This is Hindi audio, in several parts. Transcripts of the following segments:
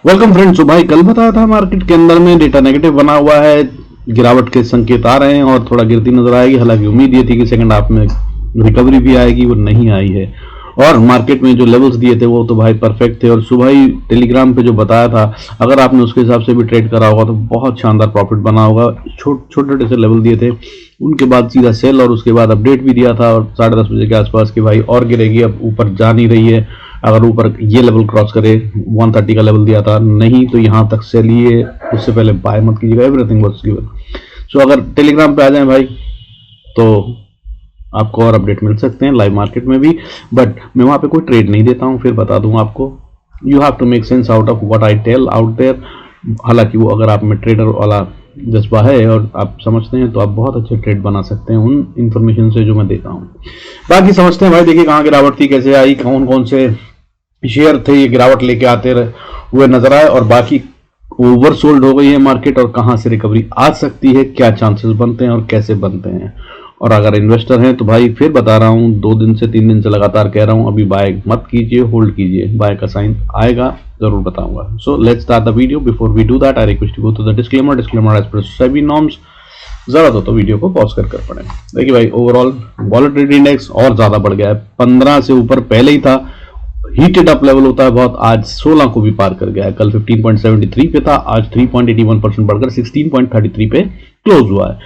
Welcome friends. तो भाई कल बताया था मार्केट के अंदर में डेटा नेगेटिव बना हुआ है, गिरावट के संकेत आ रहे हैं और थोड़ा गिरती नजर आएगी। हालांकि उम्मीद ये थी कि सेकंड हाफ में रिकवरी भी आएगी, वो नहीं आई है। और मार्केट में जो लेवल्स दिए थे वो तो भाई परफेक्ट थे। और सुबह ही टेलीग्राम पे जो बताया था, अगर आपने उसके हिसाब से भी ट्रेड करा होगा तो बहुत शानदार प्रॉफिट बना होगा। छोटे छोटे से लेवल दिए थे, उनके बाद सीधा सेल और उसके बाद अपडेट भी दिया था और 10:30 बजे के आसपास कि भाई और गिरेगी, अब ऊपर जा नहीं रही है। अगर ऊपर ये लेवल क्रॉस करे, 130 का लेवल दिया था, नहीं तो यहां तक सेलिए, उससे पहले बाय मत कीजिएगा। Everything was given. सो अगर टेलीग्राम पे आ जाए भाई तो आपको और अपडेट मिल सकते हैं लाइव मार्केट में भी। बट मैं वहां पे कोई ट्रेड नहीं देता हूं, फिर बता दूंगा आपको। You have to make sense out of what I tell out there. हालांकि वो अगर आप में ट्रेडर वाला जज्बा है और आप समझते हैं तो आप बहुत अच्छे ट्रेड बना सकते हैं उन इंफॉर्मेशन से जो मैं देता हूं। बाकी समझते हैं भाई। देखिए कहां गिरावट थी, कैसे आई, कौन कौन से शेयर थे ये गिरावट लेके आते हुए नजर आए, और बाकी ओवरसोल्ड हो गई है मार्केट और कहां से रिकवरी आ सकती है, क्या चांसेस बनते हैं और कैसे बनते हैं। और अगर इन्वेस्टर हैं तो भाई फिर बता रहा हूं, 2 दिन से 3 दिन से लगातार कह रहा हूं, अभी बाय मत कीजिए, होल्ड कीजिए। बाय का साइन आएगा जरूर बताऊंगा। So let's start the video. Before we do that I request you go to the disclaimer as per SEBI norms. जरूरत हो तो वीडियो को पॉज कर पड़े। देखिए भाई, ओवरऑल वॉलेटिलिटी इंडेक्स और ज्यादा बढ़ गया है, 15 से ऊपर पहले ही था। हीटेड अप लेवल होता है बहुत, आज 16 को भी पार कर गया है। कल 15.73 पे था, आज 3.81% बढ़कर 16.33 पे क्लोज हुआ है।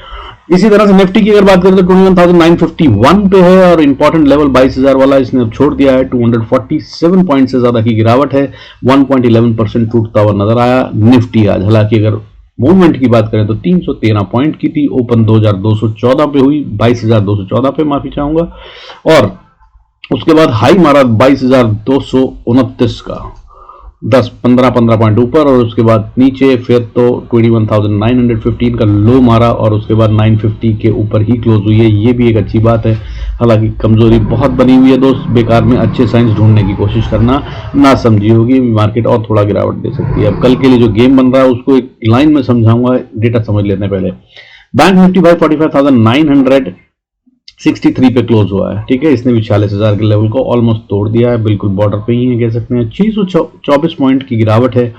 इसी तरह से निफ्टी की अगर बात करें तो 21,951 पे है और इंपॉर्टेंट लेवल 22,000 वाला इसने अब छोड़ दिया है। 247 पॉइंट से ज्यादा की गिरावट है, 1.11% टूटता हुआ नजर आया निफ्टी आज। हालांकि अगर मूवमेंट की बात करें तो 313 पॉइंट की थी, ओपन 2214 पे हुई, 22,214 पे माफी चाहूंगा। और उसके बाद हाई मारा 22,229 का, 10-15 पॉइंट ऊपर, और उसके बाद नीचे फिर तो 21,915 का लो मारा और उसके बाद 950 के ऊपर ही क्लोज हुई है। ये भी एक अच्छी बात है। हालांकि कमजोरी बहुत बनी हुई है दोस्त, बेकार में अच्छे साइंस ढूंढने की कोशिश करना ना समझी होगी, मार्केट और थोड़ा गिरावट दे सकती है। अब कल के लिए जो गेम बन रहा है उसको एक लाइन में समझाऊंगा, डेटा समझ लेते हैं पहले। बैंक निफ्टी भाई 45,963 पे क्लोज हुआ है, ठीक है। इसने भी 46,000 के लेवल को ऑलमोस्ट तोड़ दिया है, बिल्कुल बॉर्डर पे ही है कह सकते हैं। 624 पॉइंट की गिरावट है,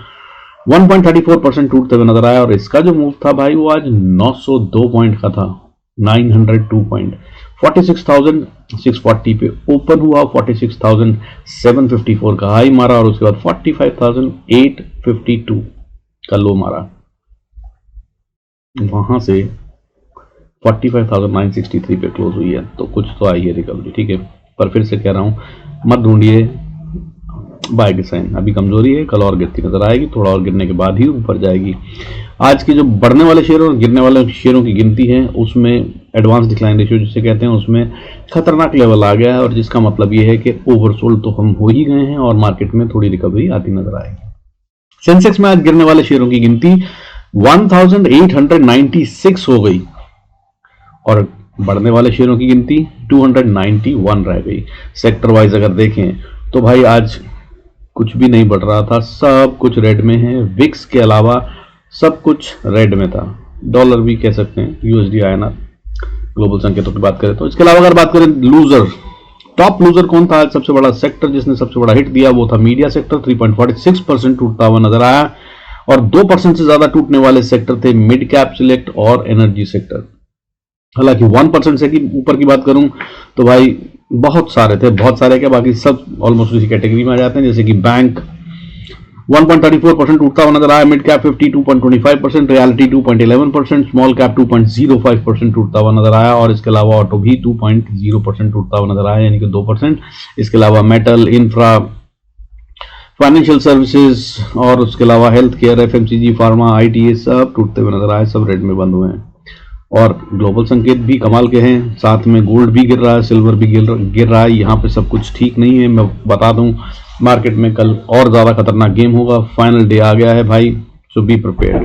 1.34% टूटते हुए नजर आया। और इसका जो मूव था भाई वो आज 902 पॉइंट का था, 902 पॉइंट, 46,640 पे ओपन हुआ, 46,754 का हाई मारा और उसके बाद 45,852 का लो मारा। वहां से 45,963 पे क्लोज हुई है, तो कुछ तो आई है रिकवरी, ठीक है। पर फिर से कह रहा हूं, मत ढूंढिए बाय के साइन, अभी कमजोरी है, कल और गिरती नजर आएगी, थोड़ा और गिरने के बाद ही ऊपर जाएगी। आज के जो बढ़ने वाले शेयरों और गिरने वाले शेयरों की गिनती है उसमें एडवांस डिक्लाइन रेशियो जिसे कहते हैं, उसमें खतरनाक लेवल आ गया है, और जिसका मतलब ये है कि ओवरसोल्ड तो हम हो ही गए हैं और मार्केट में थोड़ी रिकवरी आती नजर आएगी। सेंसेक्स में आज गिरने वाले शेयरों की गिनती 1896 हो गई और बढ़ने वाले शेयरों की गिनती 291 रह गई। सेक्टर वाइज अगर देखें तो भाई आज कुछ भी नहीं बढ़ रहा था, सब कुछ रेड में है। विक्स के अलावा सब कुछ रेड में था। डॉलर भी कह सकते हैं, यूएसडी आईएनआर ग्लोबल संकेतों की बात करें तो। इसके अलावा अगर बात करें लूजर, टॉप लूजर कौन था आज? सबसे बड़ा सेक्टर जिसने सबसे बड़ा हिट दिया वो था मीडिया सेक्टर, 3.46% टूटता हुआ नजर आया। और 2% से ज्यादा टूटने वाले सेक्टर थे मिड कैप, सिलेक्ट और एनर्जी सेक्टर। हालांकि 1% से ऊपर की बात करूं तो भाई बहुत सारे थे, बहुत सारे क्या, बाकी सब ऑलमोस्ट उसी कैटेगरी में आ जाते हैं। जैसे कि बैंक 1.34% टूटता हुआ नजर आया, mid cap 52.25%, reality 2.11%, small cap 2.05% टूटता हुआ नजर आया। और इसके अलावा ऑटो भी 2.0% टूटता हुआ नजर आया, यानी कि 2%। इसके अलावा मेटल, इंफ्रा, फाइनेंशियल सर्विसेज और उसके अलावा health care, FMCG, pharma, IT, सब टूटते हुए नजर आए, सब रेड में बंद हुए हैं। और ग्लोबल संकेत भी कमाल के हैं, साथ में गोल्ड भी गिर रहा है, सिल्वर भी गिर रहा है। यहाँ पे सब कुछ ठीक नहीं है। मैं बता दूं, मार्केट में कल और ज्यादा खतरनाक गेम होगा। फाइनल डे आ गया है भाई, सो बी प्रिपेयर्ड।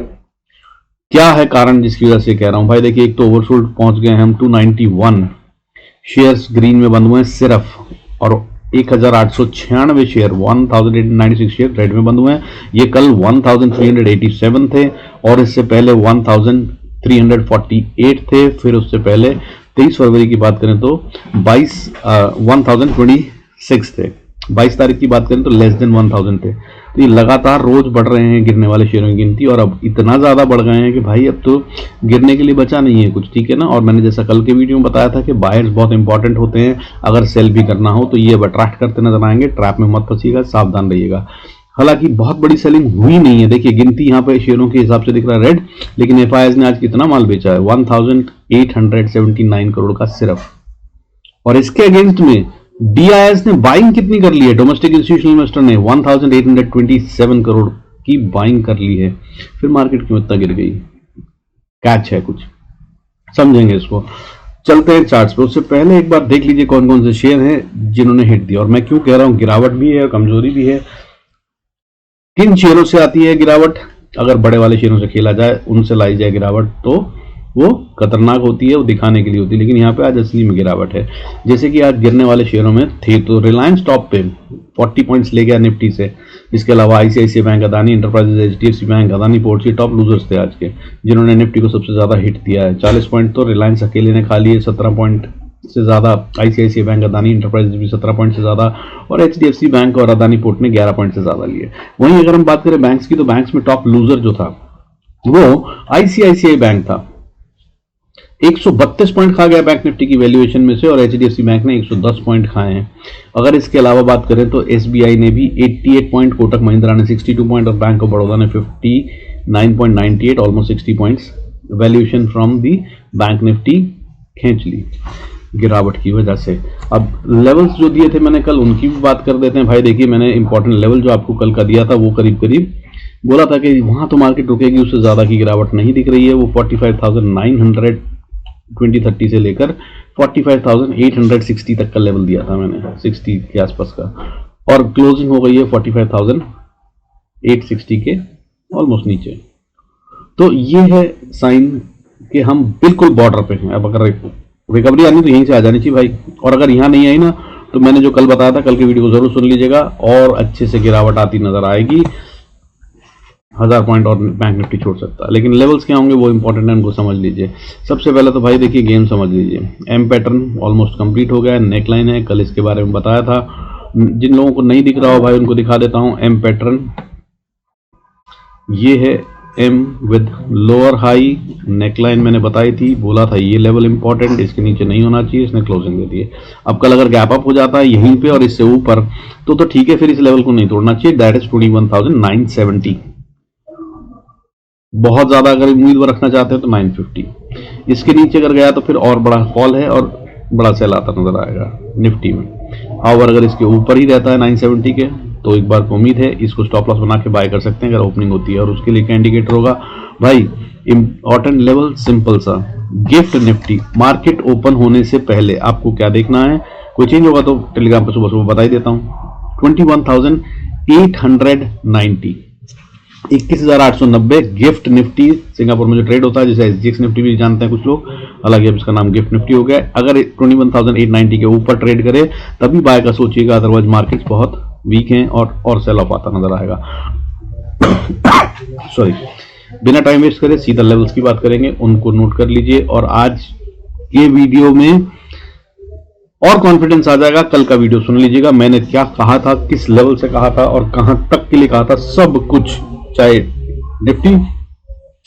क्या है कारण जिसकी वजह से कह रहा हूं भाई? देखिए, एक तो ओवरसोल्ड पहुंच गए हम, 291 शेयर्स ग्रीन में बंद हुए हैं सिर्फ, और 1896 शेयर, 1896 शेयर रेड में बंद हुए हैं। ये कल 1387 थे और इससे पहले 1348 थे। फिर उससे पहले 23 फरवरी की बात करें तो 1026 थे। 22 तारीख की बात करें तो लेस देन 1000 थे। तो ये लगातार रोज बढ़ रहे हैं गिरने वाले शेयरों की गिनती, और अब इतना ज्यादा बढ़ गए हैं कि भाई अब तो गिरने के लिए बचा नहीं है कुछ, ठीक है ना। और मैंने जैसा कल के वीडियो में बताया था कि बायर्स बहुत इंपॉर्टेंट होते हैं, अगर सेल भी करना हो तो ये अब अट्रैक्ट करते नजर आएंगे, ट्रैप में मत फंसिएगा, सावधान रहिएगा। हालांकि बहुत बड़ी सेलिंग हुई नहीं है, देखिए गिनती यहाँ पे शेयरों के हिसाब से दिख रहा है रेड, लेकिन एफआईआईज ने आज कितना माल बेचा है, 1879 करोड़ का सिर्फ। और इसके अगेंस्ट में डीआईएस ने बाइंग कितनी कर ली है, डोमेस्टिक इंस्टीट्यूशनल इन्वेस्टर ने 1827 करोड़ की बाइंग कर ली है। फिर मार्केट क्यों इतना गिर गई, कैच है कुछ, समझेंगे इसको। चलते हैं चार्ट्स पे, उससे पहले एक बार देख लीजिए कौन कौन से शेयर हैं जिन्होंने हिट दिया। और मैं क्यों कह रहा हूं गिरावट भी है और कमजोरी भी है, किन शेयरों से आती है गिरावट, अगर बड़े वाले शेयरों से खेला जाए, उनसे लाई जाए गिरावट तो वो खतरनाक होती है, वो दिखाने के लिए होती है, लेकिन यहाँ पे आज असली में गिरावट है। जैसे कि आज गिरने वाले शेयरों में थे तो रिलायंस टॉप पे 40 पॉइंट्स ले गया निफ्टी से, इसके अलावा ICICI bank, Adani enterprises, HDFC bank, Adani ports, ये टॉप लूजर्स थे आज के, जिन्होंने निफ्टी को सबसे ज्यादा हिट दिया है। 40 पॉइंट तो रिलायंस अकेले ने खा लिए, 17 पॉइंट से ज्यादा आईसीआईसीआई बैंक, अदानी एंटरप्राइजेज भी 17 पॉइंट से ज्यादा, और एचडीएफसी बैंक और अदानी पोर्ट ने 11 पॉइंट से ज्यादा लिए। वहीं अगर हम बात करें बैंक्स की, तो बैंक्स में टॉप लूजर जो था वो आईसीआईसीआई बैंक था, 132 पॉइंट खा गया बैंक निफ्टी की वैल्यूएशन में से, और एचडीएफसी बैंक ने 110 पॉइंट खाए हैं। अगर इसके अलावा बात करें तो एसबीआई ने भी 88 पॉइंट, कोटक महिंद्रा ने 62 पॉइंट और बैंक ऑफ बड़ौदा ने 59.98, almost 60 points valuation from the bank Nifty खींच ली गिरावट की वजह से। अब लेवल्स जो दिए थे मैंने कल, उनकी भी बात कर देते हैं भाई। देखिए मैंने इंपॉर्टेंट लेवल जो आपको कल का दिया था वो करीब करीब बोला था कि वहां तो मार्केट रुकेगी, उससे ज्यादा की गिरावट नहीं दिख रही है। वो 45,900 2030 से लेकर 45,860 तक का लेवल दिया था मैंने, 60 के आसपास का, और क्लोजिंग हो गई है 45,860 के ऑलमोस्ट नीचे। तो ये है साइन कि हम बिल्कुल बॉर्डर पे हैं। अब अगर रिकवरी आनी तो यहीं से आ जानी चाहिए भाई, और अगर यहाँ नहीं आई ना तो मैंने जो कल बताया था, कल की वीडियो को जरूर सुन लीजिएगा, और अच्छे से गिरावट आती नजर आएगी। 1000 पॉइंट और बैंक निफ्टी छोड़ सकता है, लेकिन लेवल्स क्या होंगे वो इंपॉर्टेंट है, उनको समझ लीजिए। सबसे पहले तो भाई देखिए गेम समझ लीजिए, एम पैटर्न ऑलमोस्ट कंप्लीट हो गया है, नेकलाइन है, कल इसके बारे में बताया था। जिन लोगों को नहीं दिख रहा हो भाई उनको दिखा देता हूं। एम पैटर्न ये है, M with lower high, neckline मैंने बताई थी, बोला था ये लेवल इंपॉर्टेंट, इसके नीचे नहीं होना चाहिए, इसने क्लोजिंग दे दी है। अब कल अगर गैप अप हो जाता है यहीं पे और इससे ऊपर तो ठीक है, फिर इस लेवल को नहीं तोड़ना चाहिए, दैट इज 21,970। बहुत ज्यादा अगर उम्मीद रखना चाहते हैं तो 950, इसके नीचे अगर गया तो फिर और बड़ा फॉल है और बड़ा सेल आता नजर आएगा निफ्टी में। और अगर इसके ऊपर ही रहता है 970 के तो एक बार को उम्मीद है, इसको स्टॉप लॉस बना के बाय कर सकते हैं अगर ओपनिंग होती है। और उसके लिए क्या इंडिकेटर होगा भाई, इंपॉर्टेंट लेवल सिंपल सा, गिफ्ट निफ्टी मार्केट ओपन होने से पहले आपको क्या देखना है, कोई चेंज होगा तो टेलीग्राम पर सुबह सुबह बता ही देता हूं। 21,890, 21,890 गिफ्ट निफ्टी सिंगापुर में जो ट्रेड होता है, जैसे एसजीएक्स निफ्टी भी जानते हैं कुछ लोग, हालांकि अब इसका नाम गिफ्ट निफ्टी हो गया है। अगर 21,890 के ऊपर ट्रेड करे तभी बाय का सोचिएगा, अदरवाइज मार्केट्स बहुत वीक हैं और सेल ऑफ आता नजर आएगा। सॉरी, बिना टाइम वेस्ट करे सीधा लेवल्स की बात करेंगे, उनको नोट कर लीजिए। और आज ये वीडियो में और कॉन्फिडेंस आ जाएगा, कल का वीडियो सुन लीजिएगा, मैंने क्या कहा था, किस लेवल से कहा था और कहां तक के लिए कहा था, सब कुछ, चाहे Nifty,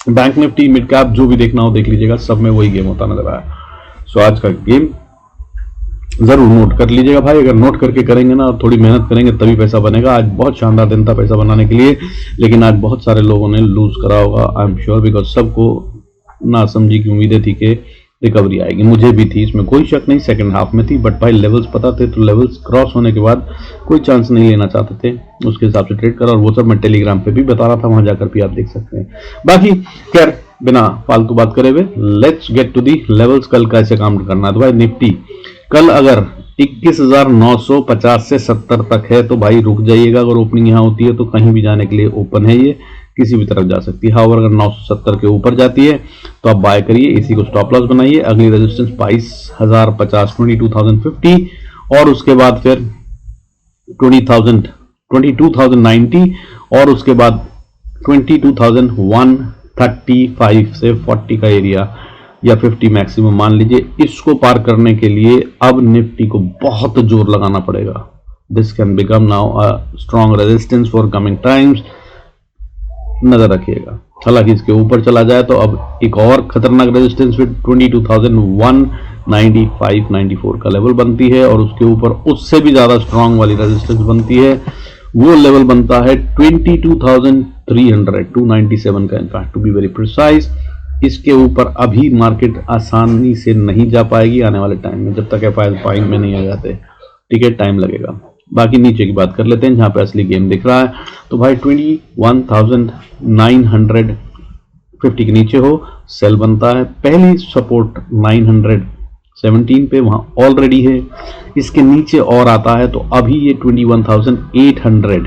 bank Nifty, mid cap, जो भी देखना हो देख लीजिएगा, सब में वही गेम होता नजर आया। सो आज का गेम जरूर नोट कर लीजिएगा भाई, अगर नोट करके करेंगे ना और थोड़ी मेहनत करेंगे तभी पैसा बनेगा। आज बहुत शानदार दिन था पैसा बनाने के लिए, लेकिन आज बहुत सारे लोगों ने लूज करा होगा, आई एम श्योर, बिकॉज सबको ना समझी की उम्मीदें थी कि रिकवरी आएगी, मुझे भी थी, इसमें कोई शक नहीं, सेकंड हाफ में थी, बट भाई लेवल्स पता थे, तो लेवल्स क्रॉस होने के बाद कोई चांस नहीं लेना चाहते थे, उसके हिसाब से ट्रेड करा, और वो सब मैं टेलीग्राम पे भी बता रहा था, वहां जाकर भी आप देख सकते हैं। बाकी खैर बिना फालतू बात करे हुए let's get to the levels, कल कैसे काम करना है। तो भाई निफ्टी कल अगर 21,950 से 70 तक है तो भाई रुक जाइएगा, अगर ओपनिंग यहाँ होती है तो कहीं भी जाने के लिए ओपन है, ये किसी भी तरफ जा सकती है। अगर 970 के ऊपर जाती है तो आप बाय करिए, इसी को स्टॉप लॉस बनाइए। अगली रेजिस्टेंस 22,050, 22,050, और उसके बाद फिर 22,090, और उसके बाद 22,135 से 40 का एरिया या 50 मैक्सिमम मान लीजिए। इसको पार करने के लिए अब निफ्टी को बहुत जोर लगाना पड़ेगा, this can become now a strong resistance for coming times, नजर रखिएगा। हालांकि इसके ऊपर चला जाए तो अब एक और खतरनाक रेजिस्टेंस फिर 22,195-94 का लेवल बनती है, और उसके ऊपर उससे भी ज्यादा स्ट्रॉन्ग वाली रेजिस्टेंस बनती है, वो लेवल बनता है 22,300, 297 का, in fact to be very precise. इसके ऊपर अभी मार्केट आसानी से नहीं जा पाएगी आने वाले टाइम में, जब तक एफआईआई पॉइंट में नहीं आ जाते, ठीक है, टाइम लगेगा। बाकी नीचे की बात कर लेते हैं जहां पे असली गेम दिख रहा है। तो भाई 21,950 के नीचे हो सेल बनता है, पहली सपोर्ट 917 पे वहां ऑलरेडी है, इसके नीचे और आता है तो अभी ये 21,800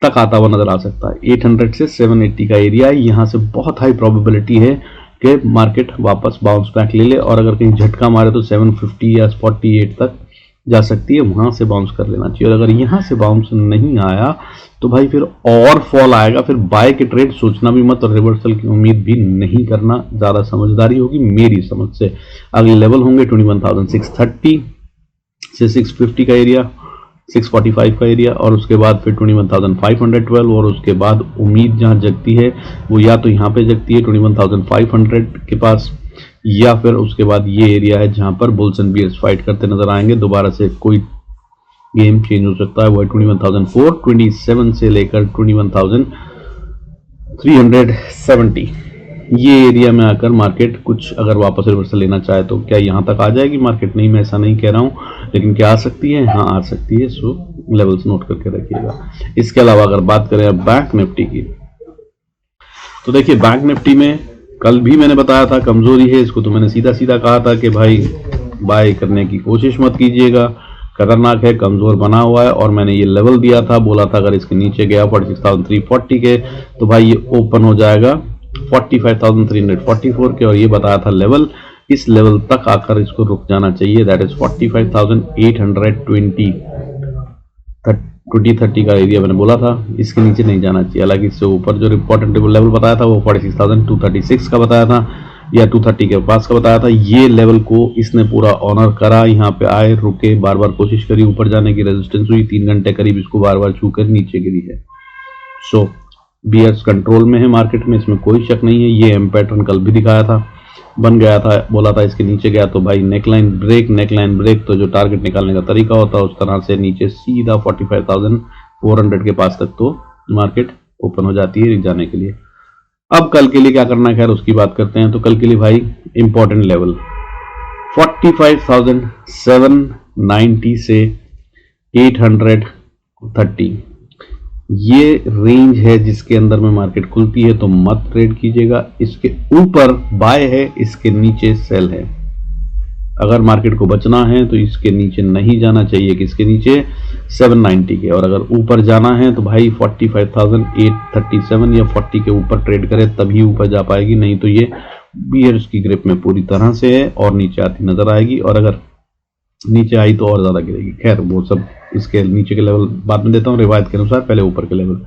तक आता हुआ नजर आ सकता है। 800 से 780 का एरिया है, यहां से बहुत हाई प्रोबेबिलिटी है कि मार्केट वापस बाउंस बैक ले ले, और अगर कहीं झटका मारे तो 750 या 48 तक जा सकती है, वहां से बाउंस कर लेना चाहिए। और अगर यहां से बाउंस नहीं आया तो भाई फिर और फॉल आएगा, फिर बाय के ट्रेड सोचना भी मत, और रिवर्सल की उम्मीद भी नहीं करना, ज्यादा समझदारी होगी मेरी समझ से। अगले लेवल होंगे 21,630 से 650 का एरिया, 645 का एरिया, और उसके बाद फिर 21,512, और उसके बाद उम्मीद जहां जगती है वो या तो यहां पे जगती है 21,500 के पास, या फिर उसके बाद ये एरिया है जहां पर बुल्स एंड बियर्स फाइट करते नजर आएंगे। दोबारा से कोई गेम चेंज हो सकता है, वो है 21,427 से लेकर 21,370। ये एरिया में आकर मार्केट कुछ अगर वापस रिवर्सल लेना चाहे तो क्या यहां तक आ जाएगी मार्केट? नहीं, मैं ऐसा नहीं कह रहा हूं, लेकिन क्या आ सकती है? हाँ, आ सकती है। सो लेवल्स नोट करके रखिएगा। इसके अलावा अगर बात करें अब बैंक निफ्टी की, तो देखिए बैंक निफ्टी में कल भी मैंने बताया था कमजोरी है, इसको तो मैंने सीधा सीधा कहा था कि भाई बाय करने की कोशिश मत कीजिएगा, खतरनाक है, कमजोर बना हुआ है। और मैंने ये लेवल दिया था, बोला था अगर इसके नीचे गया 46,340 के तो भाई ये ओपन हो जाएगा 45,344 के, और ये बताया था लेवल, इस लेवल तक आकर इसको रुक जाना चाहिए, दैट इज 45,820 2030 का एरिया मैंने बोला था, इसके नीचे नहीं जाना चाहिए। हालांकि इससे ऊपर जो इंपॉर्टेंट लेवल बताया था वो 46,236 का बताया था, या 230 के पास का बताया था। ये लेवल को इसने पूरा ऑनर करा, यहाँ पे आए, रुके, बार बार कोशिश करी ऊपर जाने की, रेजिस्टेंस हुई, 3 घंटे करीब इसको बार बार छूकर नीचे गिरी है। सो बियर्स कंट्रोल में है मार्केट में, इसमें कोई शक नहीं है। ये एम पैटर्न कल भी दिखाया था, बन गया था, बोला था इसके नीचे गया तो भाई नेकलाइन ब्रेक, तो जो टारगेट निकालने का तरीका होता है उस तरह से नीचे सीधा 45,400 के पास तक तो मार्केट ओपन हो जाती है जाने के लिए। अब कल के लिए क्या करना है, खैर उसकी बात करते हैं। तो कल के लिए भाई इंपॉर्टेंट लेवल 45,790 से 830, ये रेंज है जिसके अंदर में मार्केट खुलती है, तो मत ट्रेड कीजिएगा। इसके ऊपर बाय है, इसके नीचे सेल है। अगर मार्केट को बचना है तो इसके नीचे नहीं जाना चाहिए, किसके नीचे? 790 के। और अगर ऊपर जाना है तो भाई 45,837 या 40 के ऊपर ट्रेड करे तभी ऊपर जा पाएगी, नहीं तो ये बियर्स की ग्रिप में पूरी तरह से है और नीचे आती नजर आएगी, और अगर नीचे आई तो और ज्यादा गिरेगी। खैर वो सब इसके नीचे के लेवल बाद में देता हूँ रिवायत के अनुसार, पहले ऊपर के लेवल।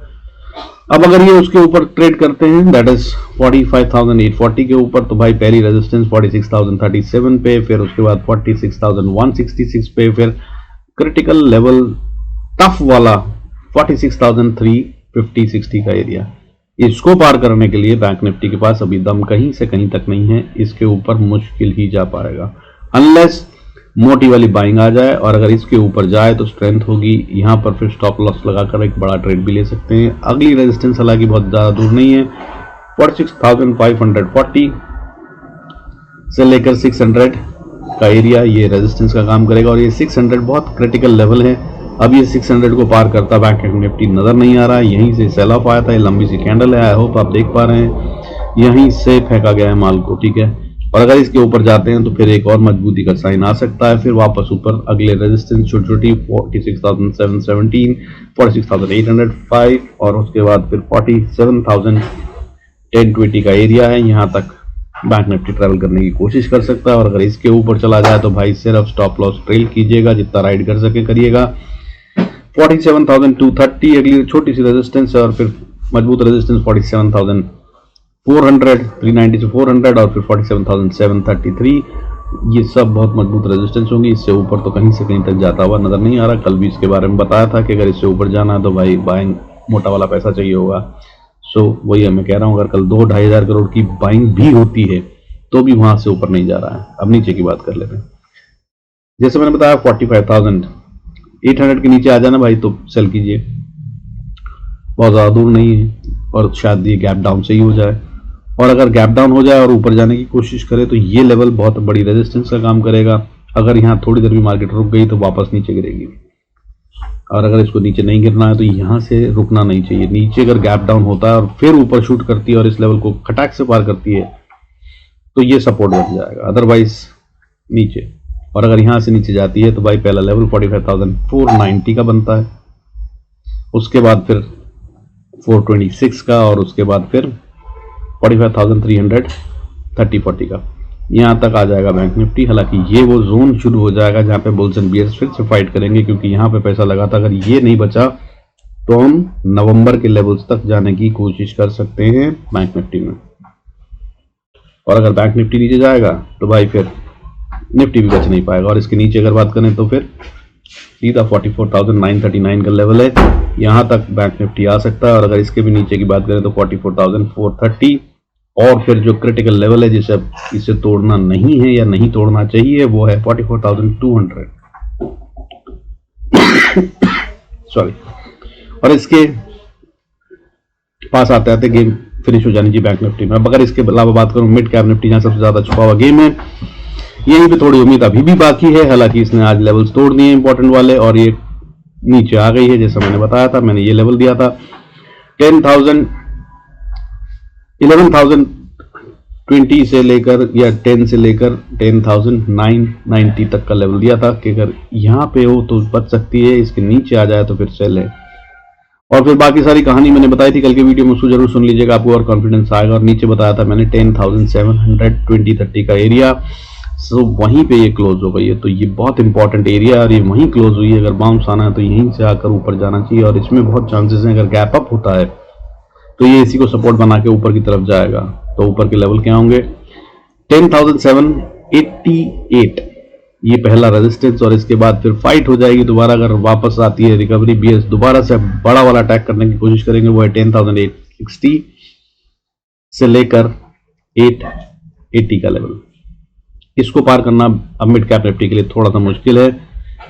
अब अगर ये उसके ऊपर ट्रेड करते हैं दैट इज 45,840 के ऊपर, तो भाई पहली रेजिस्टेंस 46,037 पे, फिर उसके बाद 46,166 पे, फिर क्रिटिकल लेवल टफ वाला 46,350-60 का एरिया। इसको पार करने के लिए बैंक निफ्टी के पास अभी दम कहीं से कहीं तक नहीं है, इसके ऊपर मुश्किल ही जा पाएगा अनलेस मोटी वाली बाइंग आ जाए, और अगर इसके ऊपर जाए तो स्ट्रेंथ होगी। यहां पर फिर स्टॉप लॉस लगाकर एक बड़ा ट्रेड भी ले सकते हैं। अगली रेजिस्टेंस हालांकि बहुत ज्यादा दूर नहीं है, 46,540 से लेकर 600 का एरिया ये रेजिस्टेंस का काम करेगा, और ये 600 बहुत क्रिटिकल लेवल है। अब ये 600 को पार करता बैंक निफ्टी नजर नहीं आ रहा है, यहीं से सेल ऑफ आया था, ये लंबी सी कैंडल है, आई होप आप देख पा रहे हैं, यहीं से फेंका गया है माल को, ठीक है। और अगर इसके ऊपर जाते हैं तो फिर एक और मजबूती का साइन आ सकता है, फिर वापस ऊपर अगले रेजिस्टेंस छोटी छोटी 46,717, 46,805, और उसके बाद फिर 47,1020 का एरिया है, यहां तक बैंक निफ्टी ट्रेवल करने की कोशिश कर सकता है। और अगर इसके ऊपर चला जाए तो भाई सिर्फ स्टॉप लॉस ट्रेल कीजिएगा, जितना राइड कर सके करिएगा। 47,230 अगली छोटी सी रेजिस्टेंस है, और फिर मजबूत रेजिस्टेंस 47,400, 390 से 400, और फिर 47,733 ये सब बहुत मजबूत रेजिस्टेंस होंगी। इससे ऊपर तो कहीं से कहीं तक जाता हुआ नजर नहीं आ रहा। कल भी इसके बारे में बताया था कि अगर इससे ऊपर जाना है तो भाई बाइंग मोटा वाला पैसा चाहिए होगा। सो वही मैं कह रहा हूँ, अगर कल 2-2.5 हज़ार करोड़ की बाइंग भी होती है तो भी वहां से ऊपर नहीं जा रहा है। अब नीचे की बात कर लेते हैं। जैसे मैंने बताया 45,800 के नीचे आ जाना भाई तो सेल कीजिए, बहुत ज्यादा दूर नहीं है और शायद ये गैप डाउन से ही हो जाए। और अगर गैप डाउन हो जाए और ऊपर जाने की कोशिश करे तो ये लेवल बहुत बड़ी रेजिस्टेंस का काम करेगा। अगर यहाँ थोड़ी देर भी मार्केट रुक गई तो वापस नीचे गिरेगी, और अगर इसको नीचे नहीं गिरना है तो यहाँ से रुकना नहीं चाहिए। नीचे अगर गैप डाउन होता है और फिर ऊपर शूट करती है और इस लेवल को खटाक से पार करती है तो ये सपोर्ट बन जाएगा, अदरवाइज नीचे। और अगर यहाँ से नीचे जाती है तो भाई पहला लेवल 45,490 का बनता है, उसके बाद फिर 426 का, और उसके बाद फिर 45,330-40 का। यहाँ तक आ जाएगा बैंक निफ्टी। हालांकि ये वो जोन शुरू हो जाएगा जहाँ पे बुल्स एंड बियर्स फिर से फाइट करेंगे, क्योंकि यहाँ पे पैसा लगा था। अगर ये नहीं बचा तो हम नवंबर के लेवल्स तक जाने की कोशिश कर सकते हैं बैंक निफ्टी में। और अगर बैंक निफ्टी नीचे जाएगा तो भाई फिर निफ्टी भी बच नहीं पाएगा। और इसके नीचे अगर बात करें तो फिर सीधा 44,939 का लेवल है, यहाँ तक बैंक निफ्टी आ सकता है। और अगर इसके भी नीचे की बात करें तो 44,430, और फिर जो क्रिटिकल लेवल है जिसे इसे तोड़ना नहीं है या नहीं तोड़ना चाहिए वो है 44,200 सॉरी। और इसके पास आते आते गेम फिनिश हो जानी चाहिए बैंक निफ्टी में। अब अगर इसके अलावा बात करूं मिड कैप निफ्टी, जहां सबसे ज्यादा छुपा हुआ गेम है, यहीं पे थोड़ी उम्मीद अभी भी बाकी है। हालांकि इसने आज लेवल्स तोड़ दिए इंपॉर्टेंट वाले और ये नीचे आ गई है। जैसा मैंने बताया था, मैंने ये लेवल दिया था 11,020 से लेकर या 10 से लेकर 10,990 तक का लेवल दिया था कि अगर यहाँ पे हो तो बच सकती है, इसके नीचे आ जाए तो फिर सेल है। और फिर बाकी सारी कहानी मैंने बताई थी कल के वीडियो में, उसको जरूर सुन लीजिएगा, आपको और कॉन्फिडेंस आएगा। और नीचे बताया था मैंने 10,720-30 का एरिया, सो वहीं पे ये क्लोज हो गई है। तो ये बहुत इंपॉर्टेंट एरिया और ये वहीं क्लोज हुई है। अगर बाउंस आना है तो यहीं से आकर ऊपर जाना चाहिए, और इसमें बहुत चांसेस हैं अगर गैप अप होता है तो ये इसी को सपोर्ट बना के ऊपर की तरफ जाएगा। तो ऊपर के लेवल क्या होंगे 10,788, ये पहला रेजिस्टेंस, और इसके बाद फिर फाइट हो जाएगी दोबारा। अगर वापस आती है रिकवरी, बीएस दोबारा से बड़ा वाला अटैक करने की कोशिश करेंगे, वो है 10,860 से लेकर 880 का लेवल। इसको पार करना अब मिड कैप निफ्टी के लिए थोड़ा सा मुश्किल है।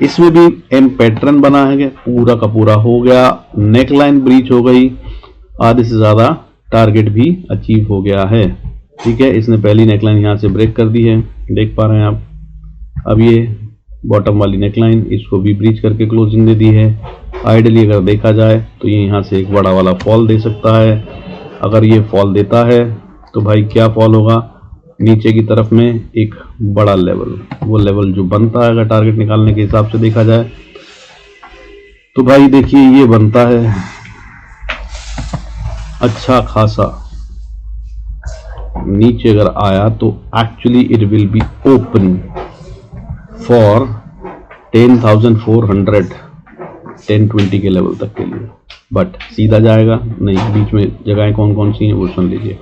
इसमें भी एम पैटर्न बना है, पूरा का पूरा हो गया, नेकलाइन ब्रीच हो गई, आधे से ज्यादा टारगेट भी अचीव हो गया है। ठीक है, इसने पहली नेकलाइन यहां से ब्रेक कर दी है, देख पा रहे हैं आप। अब ये बॉटम वाली नेकलाइन, इसको भी ब्रीच करके क्लोजिंग दे दी है। आइडियली अगर देखा जाए तो ये यहाँ से एक बड़ा वाला फॉल दे सकता है। अगर ये फॉल देता है तो भाई क्या फॉल होगा, नीचे की तरफ में एक बड़ा लेवल, वो लेवल जो बनता है अगर टारगेट निकालने के हिसाब से देखा जाए तो भाई देखिए ये बनता है अच्छा खासा। नीचे अगर आया तो actually it will be open for 10,400 1020 के लेवल तक के लिए, बट सीधा जाएगा नहीं। बीच में जगहें कौन कौन सी हैं वो सुन लीजिए।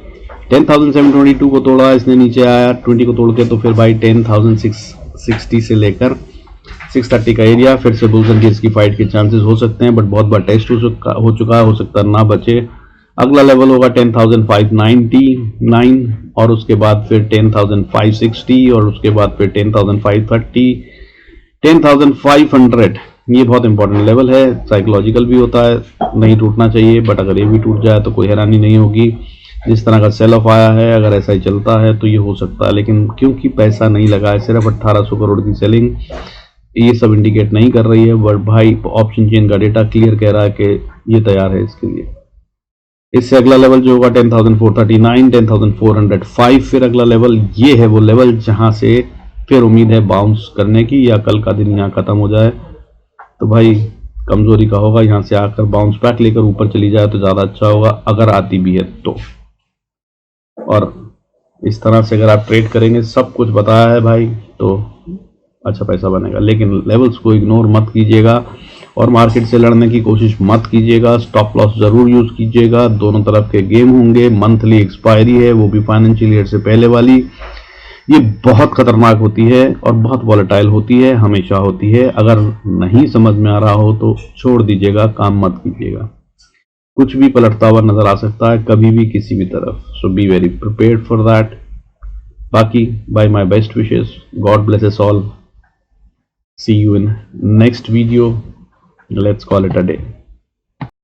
10,722 को तोड़ा इसने, नीचे आया 20 को तोड़ के, तो फिर भाई 10,660 से लेकर 630 का एरिया। फिर से बुल्स एंड बियर्स की फाइट के चांसेस हो सकते हैं, बट बहुत बार टेस्ट हो चुका है, हो सकता है ना बचे। अगला लेवल होगा 10,599, और उसके बाद फिर 10,560, और उसके बाद फिर 10,530, 10,500। ये बहुत इंपॉर्टेंट लेवल है, साइकोलॉजिकल भी होता है, नहीं टूटना चाहिए, बट अगर ये भी टूट जाए तो कोई हैरानी नहीं होगी। जिस तरह का सेल ऑफ आया है, अगर ऐसा ही चलता है तो ये हो सकता है, लेकिन क्योंकि पैसा नहीं लगा है, सिर्फ 1800 करोड़ की सेलिंग ये सब इंडिकेट नहीं कर रही है। बट भाई ऑप्शन चेन का डेटा क्लियर कह रहा है कि ये तैयार है इसके लिए। इससे अगला लेवल जो होगा 10,439, 10,405। फिर अगला लेवल ये है वो लेवल जहां से फिर उम्मीद है बाउंस करने की, या कल का दिन यहाँ खत्म हो जाए तो भाई कमजोरी का होगा। यहाँ से आकर बाउंस बैक लेकर ऊपर चली जाए तो ज्यादा अच्छा होगा, अगर आती भी है तो। और इस तरह से अगर आप ट्रेड करेंगे, सब कुछ बताया है भाई, तो अच्छा पैसा बनेगा। लेकिन लेवल्स को इग्नोर मत कीजिएगा और मार्केट से लड़ने की कोशिश मत कीजिएगा। स्टॉप लॉस जरूर यूज कीजिएगा। दोनों तरफ के गेम होंगे, मंथली एक्सपायरी है, वो भी फाइनेंशियल ईयर से पहले वाली। ये बहुत खतरनाक होती है और बहुत वॉलेटाइल होती है, हमेशा होती है। अगर नहीं समझ में आ रहा हो तो छोड़ दीजिएगा, काम मत कीजिएगा। कुछ भी पलटता हुआ नजर आ सकता है कभी भी किसी भी तरफ, so be very prepared for that. बाकी by my best wishes, God bless us all, see you in next video, let's call it a day.